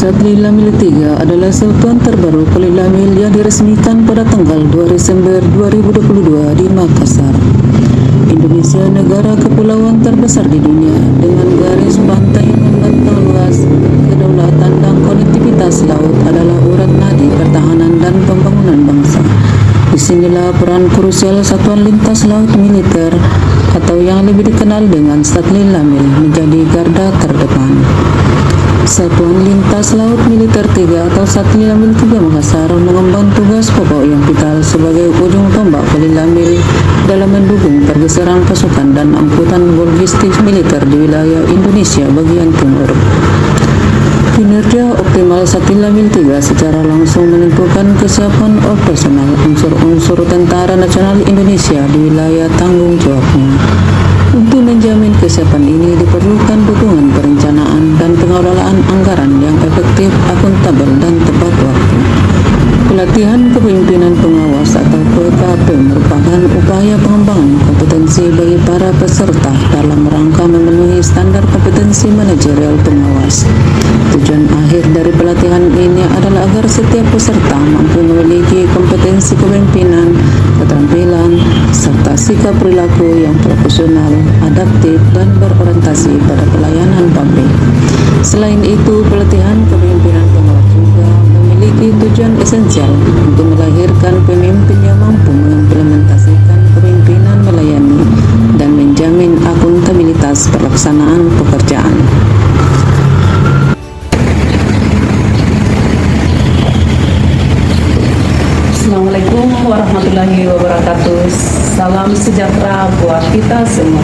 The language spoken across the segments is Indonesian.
Satli Lamil 3 adalah satuan terbaru Polilamil yang diresmikan pada tanggal 2 Desember 2022 di Makassar. Indonesia negara kepulauan terbesar di dunia dengan garis pantai yang membentang luas, kedaulatan dan konektivitas laut adalah urat nadi pertahanan dan pembangunan bangsa. Disinilah peran krusial Satuan Lintas Laut Militer atau yang lebih dikenal dengan Satli Lamil menjadi garda terdepan. Satuan Lintas Laut Militer 3 atau Satli Lamil 3 Makassar mengemban tugas pokok yang vital sebagai ujung tombak Polilamil dalam mendukung pergeseran pasukan dan angkutan logistik militer di wilayah Indonesia bagian timur. Kinerja optimal Satli Lamil 3 secara langsung menentukan kesiapan operasional unsur-unsur Tentara Nasional Indonesia di wilayah tanggung jawabnya. Untuk menjamin kesiapan ini diperlukan dukungan perencanaan dan pengelolaan anggaran yang efektif, akuntabel, dan tepat waktu. Pelatihan kepemimpinan pengawas atau PKP merupakan upaya pengembangan kompetensi bagi para peserta dalam rangka memenuhi standar kompetensi manajerial pengawas. Tujuan akhir dari pelatihan ini adalah agar setiap peserta mampu memiliki kompetensi kepemimpinan, keterampilan, serta sikap perilaku yang profesional, adaptif, dan berorientasi pada pelayanan publik. Selain itu, pelatihan kepemimpinan pengawas juga memiliki tujuan esensial untuk melahirkan pemimpin yang mampu mengimplementasikan kepemimpinan melayani dan menjamin akuntabilitas pelaksanaan pekerjaan. Assalamualaikum warahmatullahi wabarakatuh. Salam sejahtera buat kita semua.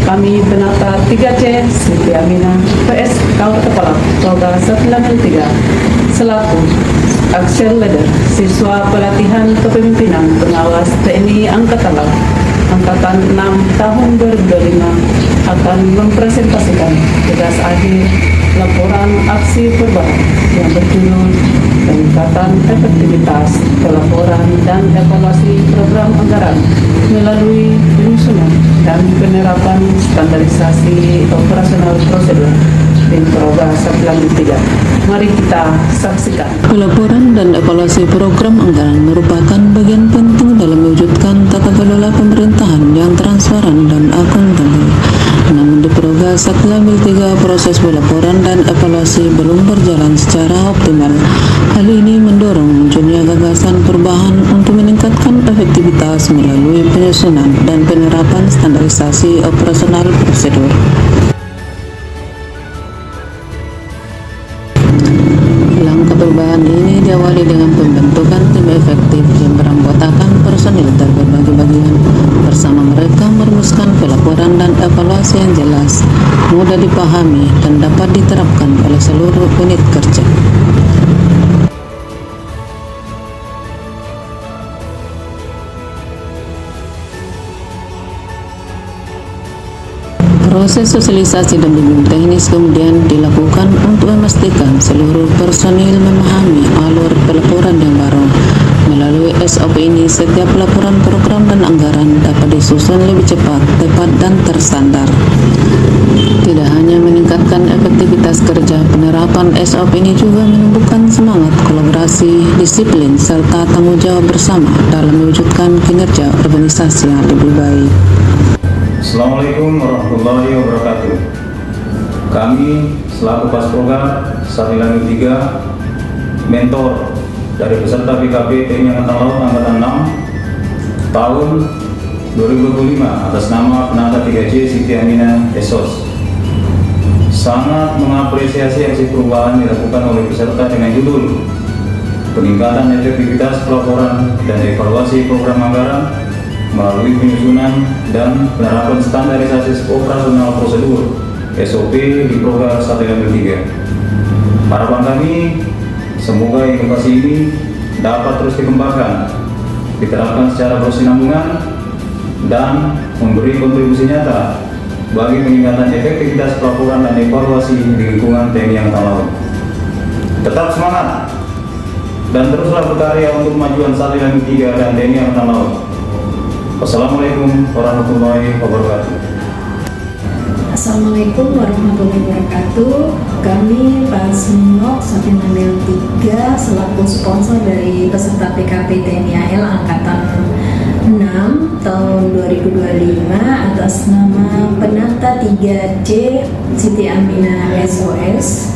Kami penata 3C Siti Aminah PS Kawat Kepala Program Satli Lamil 3 selaku Action Leader Siswa Pelatihan Kepemimpinan Pengawas TNI Angkatan Laut Angkatan 6 tahun 2025 akan mempresentasikan tugas akhir laporan aksi perubahan yang berjudul peningkatan efektivitas pelaporan dan evaluasi program anggaran melalui penyusunan dan penerapan standarisasi operasional prosedur di program Satli Lamil 3. Mari kita saksikan. Pelaporan dan evaluasi program anggaran merupakan bagian penting dalam mewujudkan tata kelola pemerintahan yang transparan dan akuntabel. Namun di program Satli Lamil 3 proses pelaporan dan evaluasi belum berjalan secara optimal. Hal ini mendorong munculnya gagasan perubahan untuk meningkatkan efektivitas melalui penyusunan dan penerapan standarisasi operasional prosedur. Langkah perubahan ini diawali dengan pembentukan tim efektif yang beranggotakan personil dari berbagai bagian. Bersama mereka merumuskan pelaporan dan evaluasi yang jelas, mudah dipahami, dan dapat diterapkan oleh seluruh unit kerja. Proses sosialisasi dan bimbing teknis kemudian dilakukan untuk memastikan seluruh personil memahami alur pelaporan yang baru. Melalui SOP ini, setiap laporan program dan anggaran dapat disusun lebih cepat, tepat, dan terstandar. Tidak hanya meningkatkan efektivitas kerja, penerapan SOP ini juga menumbuhkan semangat kolaborasi, disiplin, serta tanggung jawab bersama dalam mewujudkan kinerja organisasi yang lebih baik. Assalamualaikum warahmatullahi wabarakatuh. Kami selaku Pasprogram Satli Lamil 3, mentor dari peserta PKP TNI Angkatan Laut Angkatan 6 tahun 2025 atas nama penata 3C Siti Aminah Esos, sangat mengapresiasi aksi perubahan dilakukan oleh peserta dengan judul peningkatan efektivitas pelaporan dan evaluasi program anggaran melalui penyusunan dan penerapan standarisasi operasional prosedur SOP di program Satli Lamil 3. Harapan kami, semoga inovasi ini dapat terus dikembangkan, diterapkan secara berkesinambungan, dan memberi kontribusi nyata bagi peningkatan efektivitas pelaporan dan evaluasi di lingkungan TNI Angkatan Laut. Tetap semangat dan teruslah berkarya untuk kemajuan Satli Lamil 3 dan TNI Angkatan Laut. Wassalamualaikum warahmatullahi wabarakatuh. Assalamualaikum warahmatullahi wabarakatuh. Kami Pasminok Satinamil 3 selaku sponsor dari peserta PKP TNI AL Angkatan 6 tahun 2025 atas nama Penata 3C Siti Aminah SOS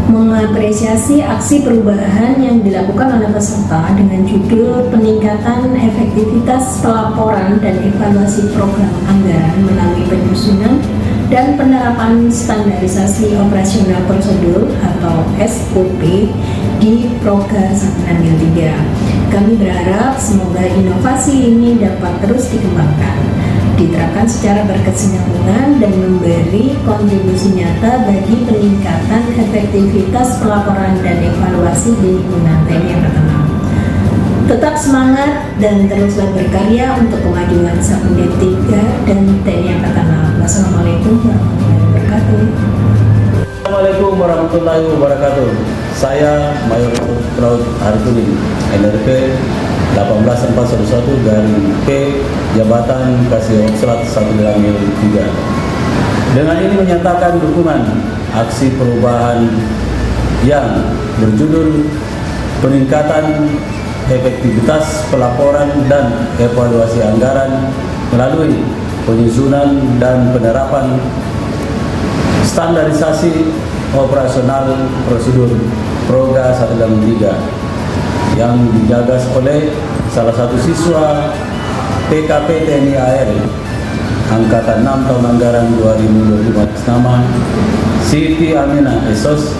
mengapresiasi aksi perubahan yang dilakukan oleh peserta dengan judul peningkatan efektivitas pelaporan dan evaluasi program anggaran melalui penyusunan dan penerapan standarisasi operasional prosedur atau SOP di Proker Satinamil 3. Kami berharap semoga inovasi ini dapat terus dikembangkan, diterapkan secara berkesinambungan dan memberi kontribusi nyata bagi peningkatan efektivitas pelaporan dan evaluasi di lingkungan TNI Angkatan Laut. Tetap semangat dan teruslah berkarya untuk kemajuan Satinamil 3 dan TNI Angkatan Laut. Wassalamualaikum warahmatullahi wabarakatuh. Assalamualaikum warahmatullahi wabarakatuh. Saya Mayor Laut Harifudin, NRP 18411 garing P Jabatan Kasih Opslat Satinamil 3. Dengan ini menyatakan dukungan aksi perubahan yang berjudul peningkatan efektivitas pelaporan dan evaluasi anggaran melalui penyusunan dan penerapan standarisasi operasional prosedur Proga Satinamil 3 yang digagas oleh salah satu siswa PKP TNI AL Angkatan 6 tahun anggaran 2025 nama Siti Aminah SOS,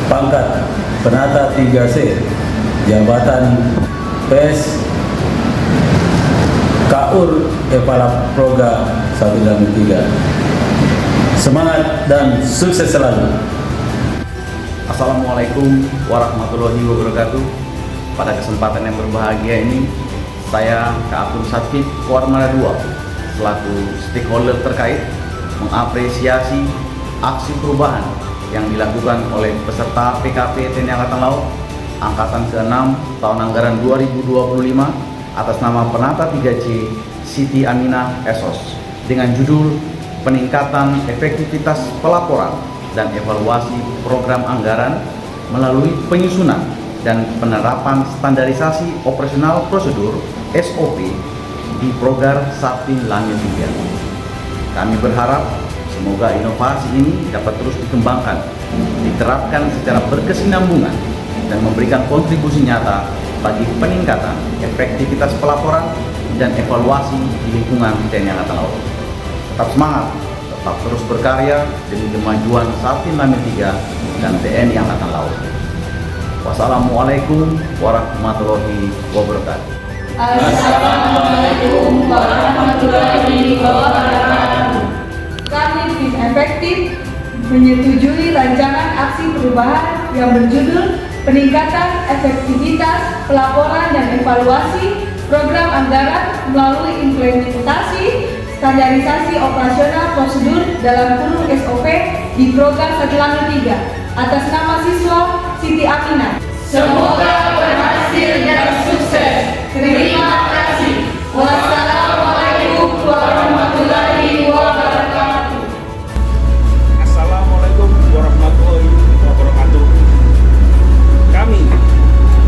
pangkat Penata 3C, jabatan PS KUR Epala Proga Satinamil 3. Semangat dan sukses selalu. Assalamualaikum warahmatullahi wabarakatuh. Pada kesempatan yang berbahagia ini, saya Kak Abdul Satfik Koarmada 2 selaku stakeholder terkait mengapresiasi aksi perubahan yang dilakukan oleh peserta PKP TNI Angkatan Laut Angkatan ke-6 tahun anggaran 2025 atas nama Penata 3C Siti Aminah SOS dengan judul peningkatan efektivitas pelaporan dan evaluasi program anggaran melalui penyusunan dan penerapan standarisasi operasional prosedur SOP di Proker Satinamil 3. Kami berharap semoga inovasi ini dapat terus dikembangkan, diterapkan secara berkesinambungan dan memberikan kontribusi nyata bagi peningkatan efektivitas pelaporan dan evaluasi di lingkungan TNI Angkatan Laut. Tetap semangat, tetap terus berkarya demi kemajuan Satinamil 3 dan TNI Angkatan Laut. Wassalamualaikum warahmatullahi wabarakatuh. Assalamualaikum warahmatullahi wabarakatuh. Kami tim efektif menyetujui rancangan aksi perubahan yang berjudul peningkatan efektivitas pelaporan dan evaluasi program anggaran melalui implementasi standarisasi operasional prosedur dalam kurung SOP di Proker Satinamil 3 atas nama siswa Siti Aminah. Semoga berhasil dan sukses. Terima kasih. Wassalamualaikum warahmatullahi wabarakatuh. Assalamualaikum warahmatullahi wabarakatuh. Kami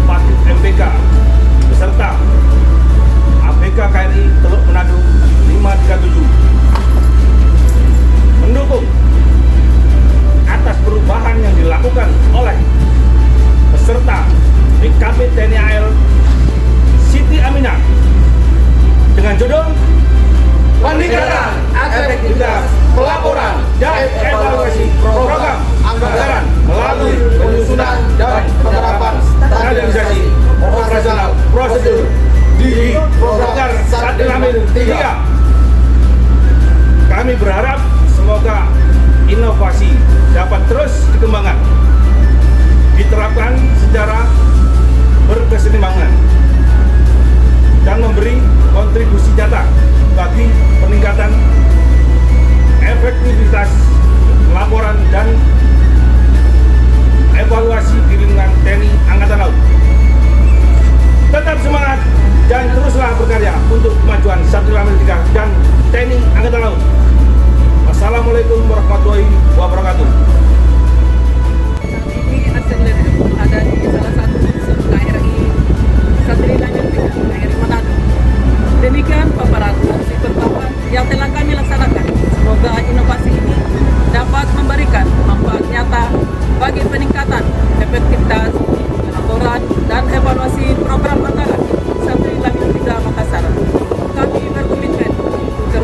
Patit MPK beserta ABK KRI Teluk Manado 537 mendukung atas perubahan yang dilakukan oleh peserta PKP TNI AL Siti Aminah dengan judul peningkatan efektivitas pelaporan dan evaluasi program anggaran melalui penyusunan dan penerapan standarisasi operasional prosedur di Proker Satinamil 3. Kami berharap semoga inovasi dapat terus dikembangkan, diterapkan secara berkesinambungan dan memberi kontribusi nyata bagi peningkatan efektivitas laporan dan evaluasi di lingkungan TNI Angkatan Laut. Tetap semangat dan teruslah berkarya untuk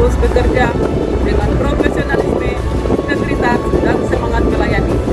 terus bekerja dengan profesionalisme, integritas, dan semangat melayani.